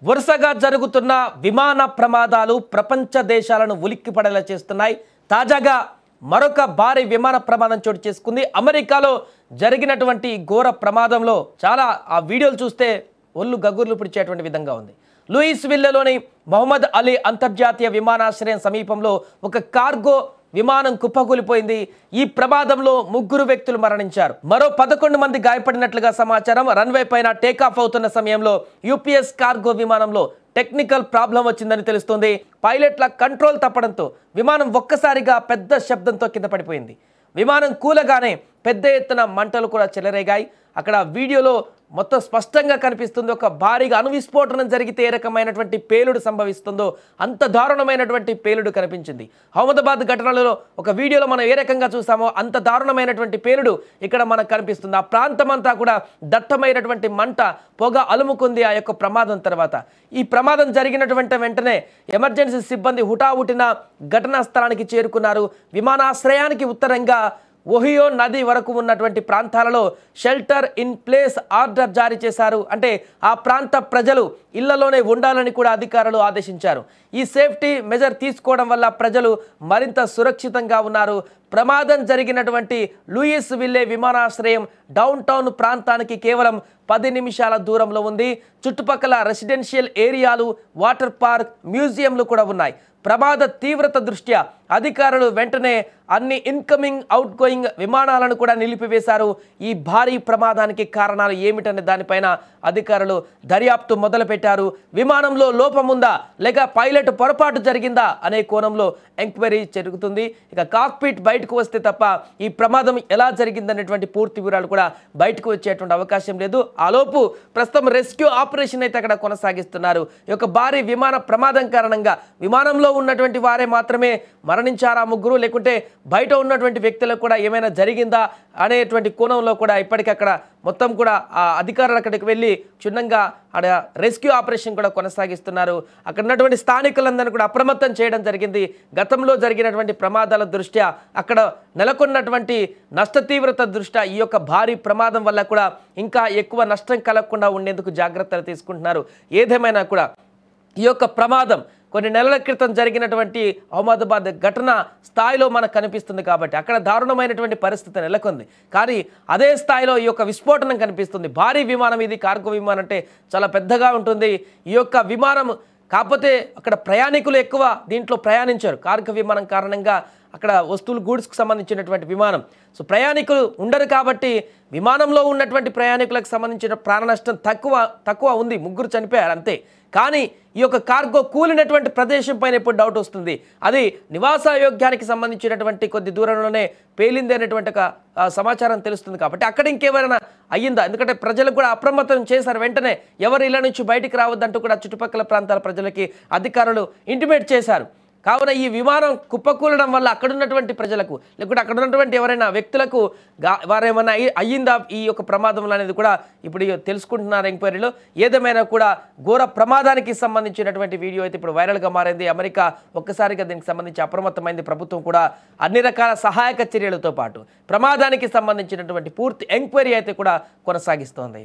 వరుసగా జరుగుతున్న విమాన ప్రమాదాలు ప్రపంచ దేశాలను ఉలిక్కిపడేలా చేస్తున్నాయి. తాజాగా మరొక భారీ విమాన ప్రమాదం చోటు చేసుకుంది. అమెరికాలో జరిగినటువంటి ఘోర ప్రమాదంలో చాలా ఆ వీడియోలు చూస్తే ఒళ్ళు గగ్గుర్లు పిడిచేటువంటి విధంగా ఉంది. లూయిస్విల్లేలోని మొహమ్మద్ అలీ అంతర్జాతీయ విమానాశ్రయం సమీపంలో ఒక కార్గో విమానం కుప్పకూలిపోయింది. ఈ ప్రమాదంలో 3 వ్యక్తులు మరణించారు. మరో 11 మంది గాయపడినట్లుగా సమాచారం. రన్వే పైన టేకాఫ్ అవుతున్న సమయంలో యూపీఎస్ కార్గో విమానంలో టెక్నికల్ ప్రాబ్లం వచ్చిందని తెలుస్తుంది. పైలట్ల కంట్రోల్ తప్పడంతో విమానం ఒక్కసారిగా పెద్ద శబ్దంతో కింద పడిపోయింది. విమానం కూలగానే పెద్ద ఎత్తున మంటలు కూడా చెలరేగాయి. అక్కడ వీడియోలో మొత్తం స్పష్టంగా కనిపిస్తుంది. ఒక భారీగా అణువిస్ఫోటనం జరిగితే ఏ రకమైనటువంటి పేలుడు సంభవిస్తుందో అంత దారుణమైనటువంటి పేలుడు కనిపించింది. అహ్మదాబాద్ ఘటనలలో ఒక వీడియోలో మనం ఏ రకంగా చూసామో అంత దారుణమైనటువంటి పేలుడు ఇక్కడ మనకు కనిపిస్తుంది. ఆ ప్రాంతం అంతా కూడా దట్టమైనటువంటి మంట పొగ అలుముకుంది. ఆ యొక్క ప్రమాదం తర్వాత ఈ ప్రమాదం జరిగినటువంటి వెంటనే ఎమర్జెన్సీ సిబ్బంది హుటాహుటిన ఘటనా స్థలానికి చేరుకున్నారు. విమానాశ్రయానికి ఉత్తరంగా ఓహియో నది వరకు ఉన్నటువంటి ప్రాంతాలలో షెల్టర్ ఇన్ ప్లేస్ ఆర్డర్ జారీ చేశారు. అంటే ఆ ప్రాంత ప్రజలు ఇళ్లలోనే ఉండాలని కూడా అధికారులు ఆదేశించారు. ఈ సేఫ్టీ మెజర్ తీసుకోవడం వల్ల ప్రజలు మరింత సురక్షితంగా ఉన్నారు. ప్రమాదం జరిగినటువంటి లూయిస్విల్లే విమానాశ్రయం డౌన్ టౌన్ ప్రాంతానికి కేవలం 10 నిమిషాల దూరంలో ఉంది. చుట్టుపక్కల రెసిడెన్షియల్ ఏరియాలు, వాటర్ పార్క్, మ్యూజియంలు కూడా ఉన్నాయి. ప్రమాద తీవ్రత దృష్ట్యా అధికారులు వెంటనే అన్ని ఇన్కమింగ్ అవుట్ గోయింగ్ విమానాలను కూడా నిలిపివేశారు. ఈ భారీ ప్రమాదానికి కారణాలు ఏమిటనే దానిపైన అధికారులు దర్యాప్తు మొదలుపెట్టారు. విమానంలో లోపముందా లేక పైలట్ పొరపాటు జరిగిందా అనే కోణంలో ఎంక్వైరీ జరుగుతుంది. ఇక కాక్పిట్ బయటకు వస్తే తప్ప ఈ ప్రమాదం ఎలా జరిగిందనేటువంటి పూర్తి వివరాలు కూడా బయటకు వచ్చేటువంటి అవకాశం లేదు. ఆలోపు ప్రస్తుతం రెస్క్యూ ఆపరేషన్ అయితే అక్కడ కొనసాగిస్తున్నారు. ఈ యొక్క భారీ విమాన ప్రమాదం కారణంగా విమానంలో ఉన్నటువంటి వారే మాత్రమే మరణించారా 3, లేకుంటే బయట ఉన్నటువంటి వ్యక్తులకు కూడా ఏమైనా జరిగిందా అనేటువంటి కోణంలో కూడా ఇప్పటికక్కడ మొత్తం కూడా ఆ అధికారులు అక్కడికి వెళ్ళి క్షుణ్ణంగా అక్కడ రెస్క్యూ ఆపరేషన్ కూడా కొనసాగిస్తున్నారు. అక్కడ ఉన్నటువంటి స్థానికులందరినీ కూడా అప్రమత్తం చేయడం జరిగింది. గతంలో జరిగినటువంటి ప్రమాదాల దృష్ట్యా అక్కడ నెలకొన్నటువంటి నష్ట తీవ్రత దృష్ట్యా ఈ యొక్క భారీ ప్రమాదం వల్ల కూడా ఇంకా ఎక్కువ నష్టం కలగకుండా ఉండేందుకు జాగ్రత్తలు తీసుకుంటున్నారు. ఏదేమైనా కూడా ఈ యొక్క ప్రమాదం కొన్ని నెలల క్రితం జరిగినటువంటి అహ్మదాబాద్ ఘటన స్థాయిలో మనకు కనిపిస్తుంది కాబట్టి అక్కడ దారుణమైనటువంటి పరిస్థితి నెలకొంది. కానీ అదే స్థాయిలో ఈ యొక్క విస్ఫోటనం కనిపిస్తుంది. భారీ విమానం ఇది, కార్గో విమానం అంటే చాలా పెద్దగా ఉంటుంది. ఈ యొక్క విమానం కాకపోతే అక్కడ ప్రయాణికులు ఎక్కువ దీంట్లో ప్రయాణించారు. కార్గో విమానం కారణంగా అక్కడ వస్తువులు గూడ్స్కి సంబంధించినటువంటి విమానం. సో ప్రయాణికులు ఉండరు కాబట్టి విమానంలో ఉన్నటువంటి ప్రయాణికులకు సంబంధించిన ప్రాణ నష్టం తక్కువ ఉంది. 3 చనిపోయారు అంతే. కానీ ఈ యొక్క కార్గో కూలినటువంటి ప్రదేశం పైన ఇప్పుడు డౌట్ వస్తుంది. అది నివాసయోగ్యానికి సంబంధించినటువంటి కొద్ది దూరంలోనే పేలింది అనేటువంటి ఒక సమాచారం తెలుస్తుంది. కాబట్టి అక్కడ ఇంకేమైనా అయ్యిందా? ఎందుకంటే ప్రజలకు కూడా అప్రమత్తం చేశారు. వెంటనే ఎవరు ఇళ్ల నుంచి బయటికి రావద్దంటూ కూడా చుట్టుపక్కల ప్రాంతాల ప్రజలకి అధికారులు ఇంటిమేట్ చేశారు. కావున ఈ విమానం కుప్పకూలడం వల్ల అక్కడున్నటువంటి ప్రజలకు లేకుంటే అక్కడ ఉన్నటువంటి ఎవరైనా వ్యక్తులకు వారేమన్నా అయ్యిందా ఈ యొక్క ప్రమాదంలో అనేది కూడా ఇప్పుడు తెలుసుకుంటున్నారు ఎంక్వైరీలో. ఏదేమైనా కూడా ఘోర ప్రమాదానికి సంబంధించినటువంటి వీడియో అయితే ఇప్పుడు వైరల్గా మారింది. అమెరికా ఒక్కసారిగా దీనికి సంబంధించి అప్రమత్తమైంది. ప్రభుత్వం కూడా అన్ని రకాల సహాయక చర్యలతో పాటు ప్రమాదానికి సంబంధించినటువంటి పూర్తి ఎంక్వైరీ అయితే కూడా కొనసాగిస్తోంది.